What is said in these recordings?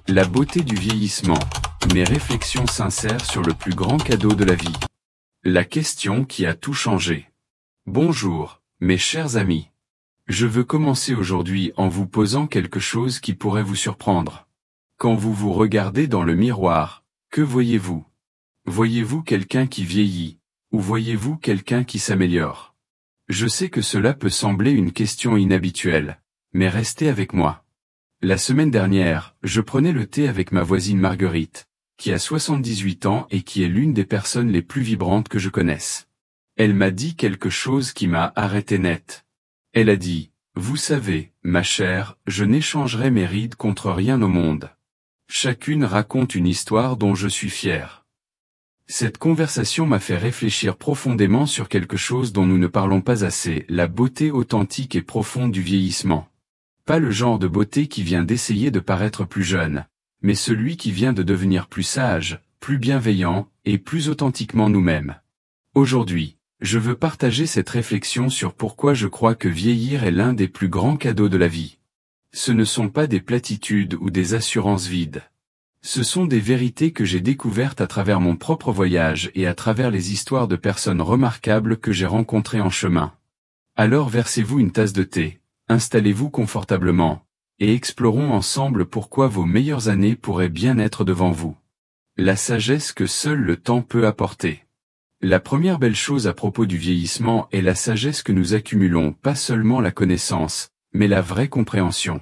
La beauté du vieillissement. Mes réflexions sincères sur le plus grand cadeau de la vie. La question qui a tout changé. Bonjour, mes chers amis. Je veux commencer aujourd'hui en vous posant quelque chose qui pourrait vous surprendre. Quand vous vous regardez dans le miroir, que voyez-vous? Voyez-vous quelqu'un qui vieillit, ou voyez-vous quelqu'un qui s'améliore? Je sais que cela peut sembler une question inhabituelle, mais restez avec moi. La semaine dernière, je prenais le thé avec ma voisine Marguerite, qui a 78 ans et qui est l'une des personnes les plus vibrantes que je connaisse. Elle m'a dit quelque chose qui m'a arrêté net. Elle a dit, « Vous savez, ma chère, je n'échangerai mes rides contre rien au monde. Chacune raconte une histoire dont je suis fier. » Cette conversation m'a fait réfléchir profondément sur quelque chose dont nous ne parlons pas assez, la beauté authentique et profonde du vieillissement. Pas le genre de beauté qui vient d'essayer de paraître plus jeune, mais celui qui vient de devenir plus sage, plus bienveillant, et plus authentiquement nous-mêmes. Aujourd'hui, je veux partager cette réflexion sur pourquoi je crois que vieillir est l'un des plus grands cadeaux de la vie. Ce ne sont pas des platitudes ou des assurances vides. Ce sont des vérités que j'ai découvertes à travers mon propre voyage et à travers les histoires de personnes remarquables que j'ai rencontrées en chemin. Alors versez-vous une tasse de thé. Installez-vous confortablement, et explorons ensemble pourquoi vos meilleures années pourraient bien être devant vous. La sagesse que seul le temps peut apporter. La première belle chose à propos du vieillissement est la sagesse que nous accumulons, pas seulement la connaissance, mais la vraie compréhension.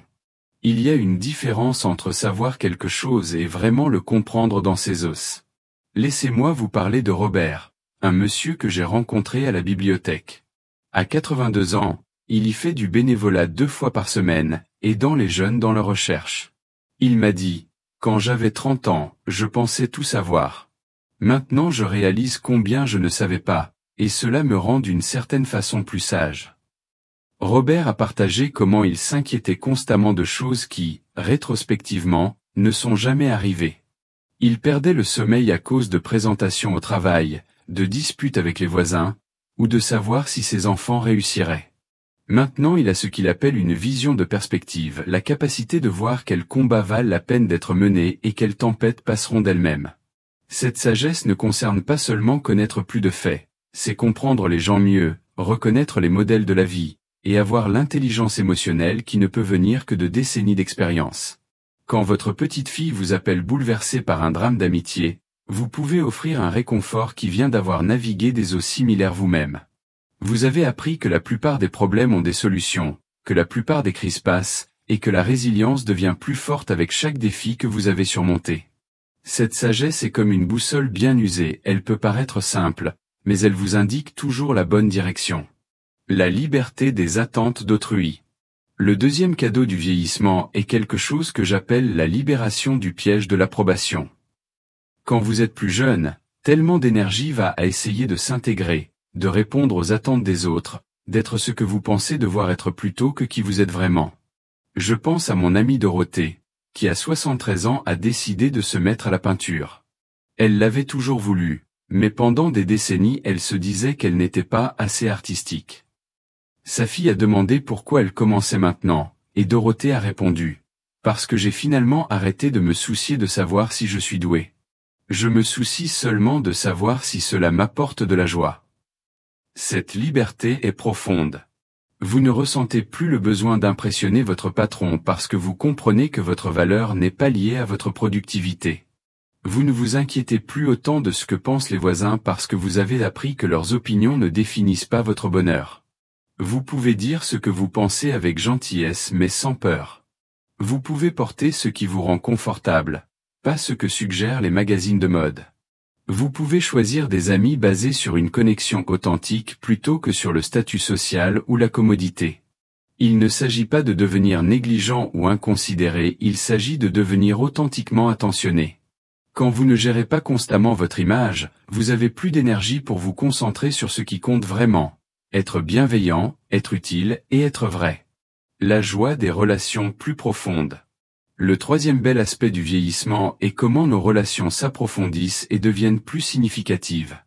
Il y a une différence entre savoir quelque chose et vraiment le comprendre dans ses os. Laissez-moi vous parler de Robert, un monsieur que j'ai rencontré à la bibliothèque. À 82 ans, il y fait du bénévolat 2 fois par semaine, aidant les jeunes dans leur recherche. Il m'a dit, « Quand j'avais 30 ans, je pensais tout savoir. Maintenant je réalise combien je ne savais pas, et cela me rend d'une certaine façon plus sage. » Robert a partagé comment il s'inquiétait constamment de choses qui, rétrospectivement, ne sont jamais arrivées. Il perdait le sommeil à cause de présentations au travail, de disputes avec les voisins, ou de savoir si ses enfants réussiraient. Maintenant il a ce qu'il appelle une vision de perspective, la capacité de voir quels combats valent la peine d'être menés et quelles tempêtes passeront d'elles-mêmes. Cette sagesse ne concerne pas seulement connaître plus de faits, c'est comprendre les gens mieux, reconnaître les modèles de la vie, et avoir l'intelligence émotionnelle qui ne peut venir que de décennies d'expérience. Quand votre petite fille vous appelle bouleversée par un drame d'amitié, vous pouvez offrir un réconfort qui vient d'avoir navigué des eaux similaires vous-même. Vous avez appris que la plupart des problèmes ont des solutions, que la plupart des crises passent, et que la résilience devient plus forte avec chaque défi que vous avez surmonté. Cette sagesse est comme une boussole bien usée, elle peut paraître simple, mais elle vous indique toujours la bonne direction. La liberté des attentes d'autrui. Le deuxième cadeau du vieillissement est quelque chose que j'appelle la libération du piège de l'approbation. Quand vous êtes plus jeune, tellement d'énergie va à essayer de s'intégrer, de répondre aux attentes des autres, d'être ce que vous pensez devoir être plutôt que qui vous êtes vraiment. Je pense à mon amie Dorothée, qui à 73 ans a décidé de se mettre à la peinture. Elle l'avait toujours voulu, mais pendant des décennies elle se disait qu'elle n'était pas assez artistique. Sa fille a demandé pourquoi elle commençait maintenant, et Dorothée a répondu, « Parce que j'ai finalement arrêté de me soucier de savoir si je suis douée. Je me soucie seulement de savoir si cela m'apporte de la joie. » Cette liberté est profonde. Vous ne ressentez plus le besoin d'impressionner votre patron parce que vous comprenez que votre valeur n'est pas liée à votre productivité. Vous ne vous inquiétez plus autant de ce que pensent les voisins parce que vous avez appris que leurs opinions ne définissent pas votre bonheur. Vous pouvez dire ce que vous pensez avec gentillesse mais sans peur. Vous pouvez porter ce qui vous rend confortable, pas ce que suggèrent les magazines de mode. Vous pouvez choisir des amis basés sur une connexion authentique plutôt que sur le statut social ou la commodité. Il ne s'agit pas de devenir négligent ou inconsidéré, il s'agit de devenir authentiquement attentionné. Quand vous ne gérez pas constamment votre image, vous avez plus d'énergie pour vous concentrer sur ce qui compte vraiment. Être bienveillant, être utile et être vrai. La joie des relations plus profondes. Le troisième bel aspect du vieillissement est comment nos relations s'approfondissent et deviennent plus significatives.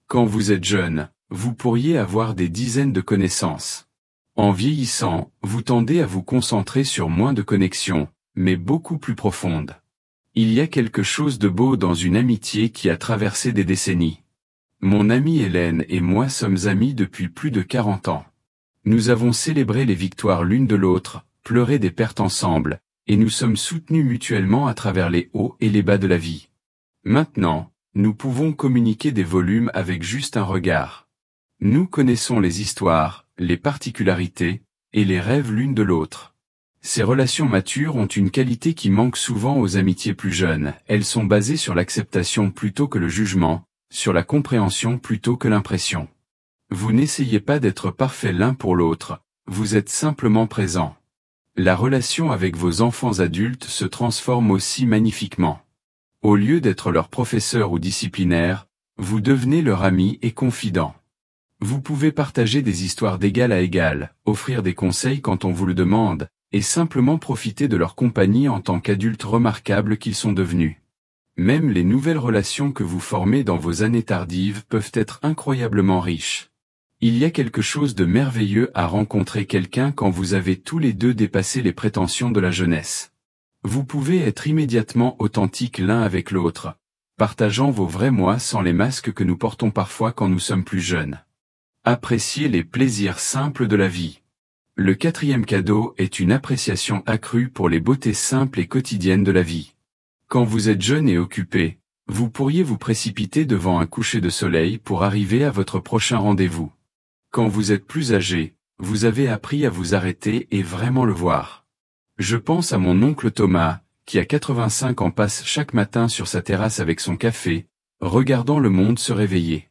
Quand vous êtes jeune, vous pourriez avoir des dizaines de connaissances. En vieillissant, vous tendez à vous concentrer sur moins de connexions, mais beaucoup plus profondes. Il y a quelque chose de beau dans une amitié qui a traversé des décennies. Mon amie Hélène et moi sommes amis depuis plus de 40 ans. Nous avons célébré les victoires l'une de l'autre, pleuré des pertes ensemble, et nous sommes soutenus mutuellement à travers les hauts et les bas de la vie. Maintenant, nous pouvons communiquer des volumes avec juste un regard. Nous connaissons les histoires, les particularités, et les rêves l'une de l'autre. Ces relations matures ont une qualité qui manque souvent aux amitiés plus jeunes, elles sont basées sur l'acceptation plutôt que le jugement, sur la compréhension plutôt que l'impression. Vous n'essayez pas d'être parfait l'un pour l'autre, vous êtes simplement présent. La relation avec vos enfants adultes se transforme aussi magnifiquement. Au lieu d'être leur professeur ou disciplinaire, vous devenez leur ami et confident. Vous pouvez partager des histoires d'égal à égal, offrir des conseils quand on vous le demande, et simplement profiter de leur compagnie en tant qu'adultes remarquables qu'ils sont devenus. Même les nouvelles relations que vous formez dans vos années tardives peuvent être incroyablement riches. Il y a quelque chose de merveilleux à rencontrer quelqu'un quand vous avez tous les deux dépassé les prétentions de la jeunesse. Vous pouvez être immédiatement authentiques l'un avec l'autre, partageant vos vrais moi sans les masques que nous portons parfois quand nous sommes plus jeunes. Appréciez les plaisirs simples de la vie. Le 4e cadeau est une appréciation accrue pour les beautés simples et quotidiennes de la vie. Quand vous êtes jeune et occupé, vous pourriez vous précipiter devant un coucher de soleil pour arriver à votre prochain rendez-vous. Quand vous êtes plus âgé, vous avez appris à vous arrêter et vraiment le voir. Je pense à mon oncle Thomas, qui à 85 ans passe chaque matin sur sa terrasse avec son café, regardant le monde se réveiller.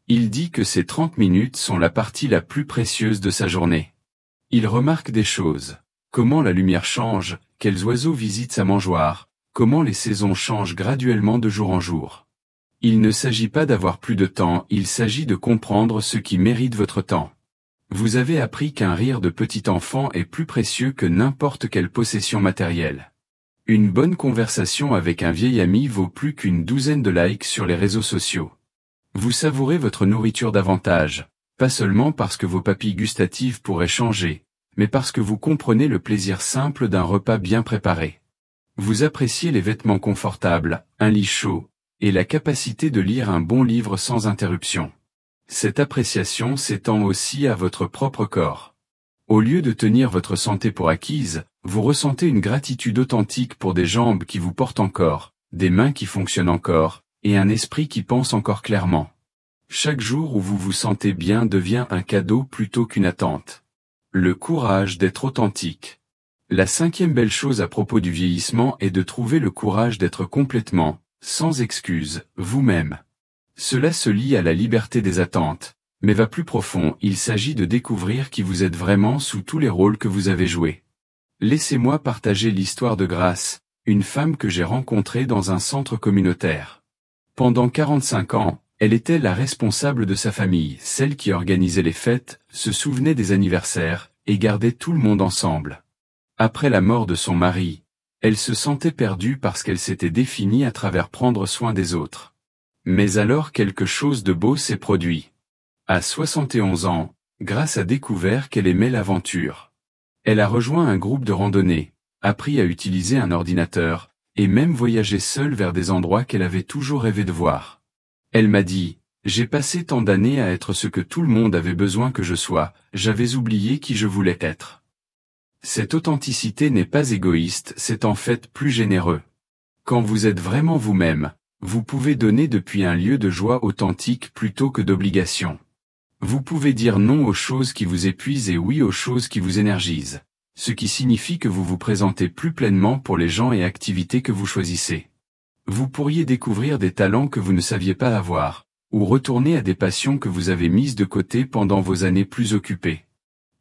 Il dit que ces 30 minutes sont la partie la plus précieuse de sa journée. Il remarque des choses. Comment la lumière change, quels oiseaux visitent sa mangeoire, comment les saisons changent graduellement de jour en jour. Il ne s'agit pas d'avoir plus de temps, il s'agit de comprendre ce qui mérite votre temps. Vous avez appris qu'un rire de petit enfant est plus précieux que n'importe quelle possession matérielle. Une bonne conversation avec un vieil ami vaut plus qu'une douzaine de likes sur les réseaux sociaux. Vous savourez votre nourriture davantage, pas seulement parce que vos papilles gustatives pourraient changer, mais parce que vous comprenez le plaisir simple d'un repas bien préparé. Vous appréciez les vêtements confortables, un lit chaud, et la capacité de lire un bon livre sans interruption. Cette appréciation s'étend aussi à votre propre corps. Au lieu de tenir votre santé pour acquise, vous ressentez une gratitude authentique pour des jambes qui vous portent encore, des mains qui fonctionnent encore, et un esprit qui pense encore clairement. Chaque jour où vous vous sentez bien devient un cadeau plutôt qu'une attente. Le courage d'être authentique. La 5e belle chose à propos du vieillissement est de trouver le courage d'être complètement, sans excuse, vous-même. Cela se lie à la liberté des attentes, mais va plus profond, il s'agit de découvrir qui vous êtes vraiment sous tous les rôles que vous avez joués. Laissez-moi partager l'histoire de Grace, une femme que j'ai rencontrée dans un centre communautaire. Pendant 45 ans, elle était la responsable de sa famille, celle qui organisait les fêtes, se souvenait des anniversaires, et gardait tout le monde ensemble. Après la mort de son mari, elle se sentait perdue parce qu'elle s'était définie à travers prendre soin des autres. Mais alors quelque chose de beau s'est produit. À 71 ans, Grace a découvert qu'elle aimait l'aventure. Elle a rejoint un groupe de randonnée, appris à utiliser un ordinateur, et même voyagé seule vers des endroits qu'elle avait toujours rêvé de voir. Elle m'a dit, « J'ai passé tant d'années à être ce que tout le monde avait besoin que je sois, j'avais oublié qui je voulais être. » Cette authenticité n'est pas égoïste, c'est en fait plus généreux. Quand vous êtes vraiment vous-même, vous pouvez donner depuis un lieu de joie authentique plutôt que d'obligation. Vous pouvez dire non aux choses qui vous épuisent et oui aux choses qui vous énergisent, ce qui signifie que vous vous présentez plus pleinement pour les gens et activités que vous choisissez. Vous pourriez découvrir des talents que vous ne saviez pas avoir, ou retourner à des passions que vous avez mises de côté pendant vos années plus occupées.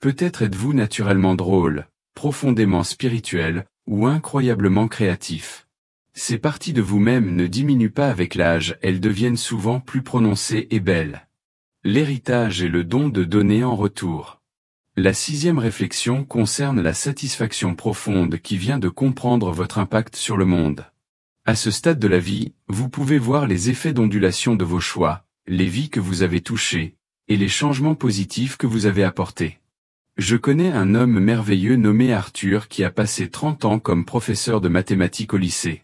Peut-être êtes-vous naturellement drôle, profondément spirituel, ou incroyablement créatif. Ces parties de vous-même ne diminuent pas avec l'âge, elles deviennent souvent plus prononcées et belles. L'héritage est le don de donner en retour. La 6e réflexion concerne la satisfaction profonde qui vient de comprendre votre impact sur le monde. À ce stade de la vie, vous pouvez voir les effets d'ondulation de vos choix, les vies que vous avez touchées, et les changements positifs que vous avez apportés. Je connais un homme merveilleux nommé Arthur qui a passé 30 ans comme professeur de mathématiques au lycée.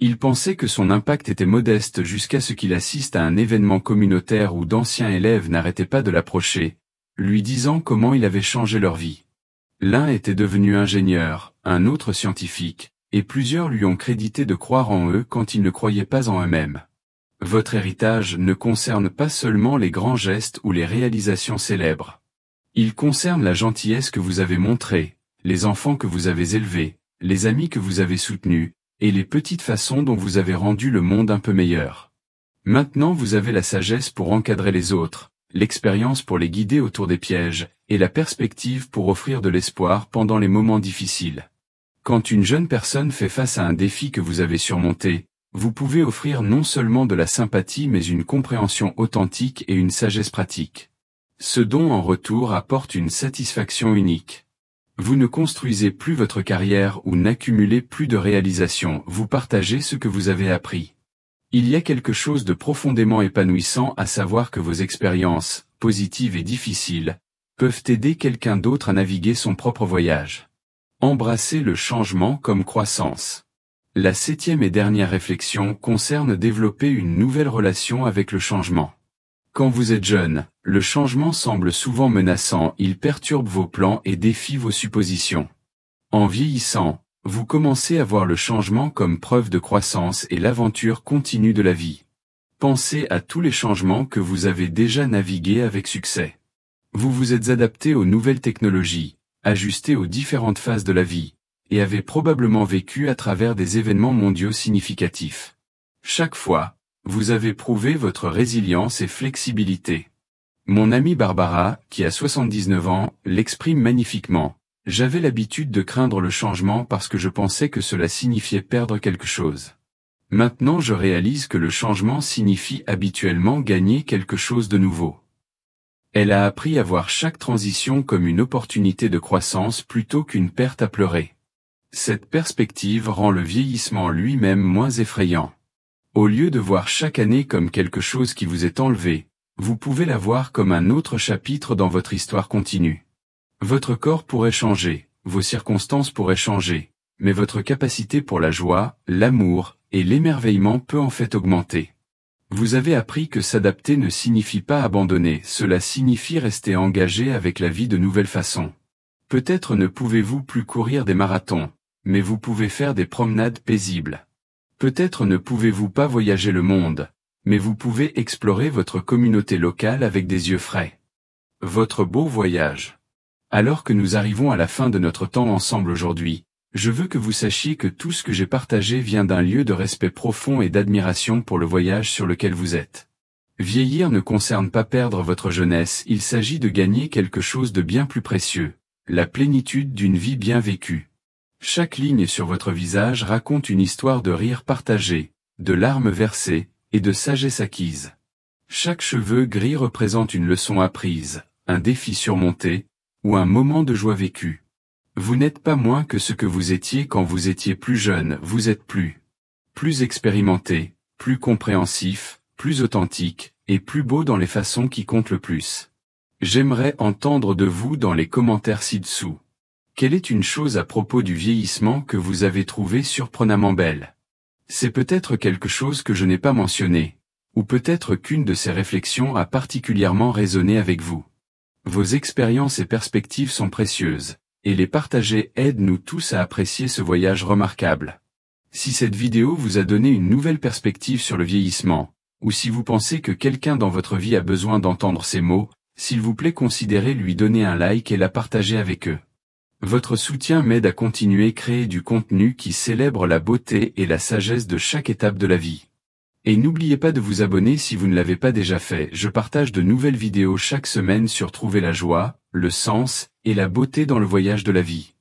Il pensait que son impact était modeste jusqu'à ce qu'il assiste à un événement communautaire où d'anciens élèves n'arrêtaient pas de l'approcher, lui disant comment il avait changé leur vie. L'un était devenu ingénieur, un autre scientifique, et plusieurs lui ont crédité de croire en eux quand ils ne croyaient pas en eux-mêmes. Votre héritage ne concerne pas seulement les grands gestes ou les réalisations célèbres. Il concerne la gentillesse que vous avez montrée, les enfants que vous avez élevés, les amis que vous avez soutenus, et les petites façons dont vous avez rendu le monde un peu meilleur. Maintenant vous avez la sagesse pour encadrer les autres, l'expérience pour les guider autour des pièges, et la perspective pour offrir de l'espoir pendant les moments difficiles. Quand une jeune personne fait face à un défi que vous avez surmonté, vous pouvez offrir non seulement de la sympathie mais une compréhension authentique et une sagesse pratique. Ce don en retour apporte une satisfaction unique. Vous ne construisez plus votre carrière ou n'accumulez plus de réalisations, vous partagez ce que vous avez appris. Il y a quelque chose de profondément épanouissant à savoir que vos expériences, positives et difficiles, peuvent aider quelqu'un d'autre à naviguer son propre voyage. Embrassez le changement comme croissance. La 7e et dernière réflexion concerne développer une nouvelle relation avec le changement. Quand vous êtes jeune, le changement semble souvent menaçant, il perturbe vos plans et défie vos suppositions. En vieillissant, vous commencez à voir le changement comme preuve de croissance et l'aventure continue de la vie. Pensez à tous les changements que vous avez déjà navigués avec succès. Vous vous êtes adapté aux nouvelles technologies, ajusté aux différentes phases de la vie, et avez probablement vécu à travers des événements mondiaux significatifs. Chaque fois, vous avez prouvé votre résilience et flexibilité. Mon amie Barbara, qui a 79 ans, l'exprime magnifiquement. J'avais l'habitude de craindre le changement parce que je pensais que cela signifiait perdre quelque chose. Maintenant je réalise que le changement signifie habituellement gagner quelque chose de nouveau. Elle a appris à voir chaque transition comme une opportunité de croissance plutôt qu'une perte à pleurer. Cette perspective rend le vieillissement lui-même moins effrayant. Au lieu de voir chaque année comme quelque chose qui vous est enlevé, vous pouvez la voir comme un autre chapitre dans votre histoire continue. Votre corps pourrait changer, vos circonstances pourraient changer, mais votre capacité pour la joie, l'amour et l'émerveillement peut en fait augmenter. Vous avez appris que s'adapter ne signifie pas abandonner, cela signifie rester engagé avec la vie de nouvelles façons. Peut-être ne pouvez-vous plus courir des marathons, mais vous pouvez faire des promenades paisibles. Peut-être ne pouvez-vous pas voyager le monde, mais vous pouvez explorer votre communauté locale avec des yeux frais. Votre beau voyage. Alors que nous arrivons à la fin de notre temps ensemble aujourd'hui, je veux que vous sachiez que tout ce que j'ai partagé vient d'un lieu de respect profond et d'admiration pour le voyage sur lequel vous êtes. Vieillir ne concerne pas perdre votre jeunesse, il s'agit de gagner quelque chose de bien plus précieux, la plénitude d'une vie bien vécue. Chaque ligne sur votre visage raconte une histoire de rire partagé, de larmes versées, et de sagesse acquise. Chaque cheveu gris représente une leçon apprise, un défi surmonté, ou un moment de joie vécu. Vous n'êtes pas moins que ce que vous étiez quand vous étiez plus jeune, vous êtes plus expérimenté, plus compréhensif, plus authentique, et plus beau dans les façons qui comptent le plus. J'aimerais entendre de vous dans les commentaires ci-dessous. Quelle est une chose à propos du vieillissement que vous avez trouvée surprenamment belle? C'est peut-être quelque chose que je n'ai pas mentionné, ou peut-être qu'une de ces réflexions a particulièrement résonné avec vous. Vos expériences et perspectives sont précieuses, et les partager aide nous tous à apprécier ce voyage remarquable. Si cette vidéo vous a donné une nouvelle perspective sur le vieillissement, ou si vous pensez que quelqu'un dans votre vie a besoin d'entendre ces mots, s'il vous plaît considérez lui donner un like et la partager avec eux. Votre soutien m'aide à continuer à créer du contenu qui célèbre la beauté et la sagesse de chaque étape de la vie. Et n'oubliez pas de vous abonner si vous ne l'avez pas déjà fait, je partage de nouvelles vidéos chaque semaine sur trouver la joie, le sens, et la beauté dans le voyage de la vie.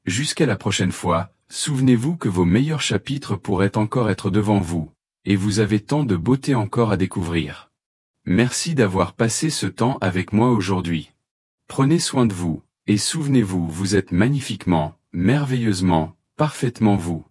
Jusqu'à la prochaine fois, souvenez-vous que vos meilleurs chapitres pourraient encore être devant vous, et vous avez tant de beauté encore à découvrir. Merci d'avoir passé ce temps avec moi aujourd'hui. Prenez soin de vous, et souvenez-vous, vous êtes magnifiquement, merveilleusement, parfaitement vous.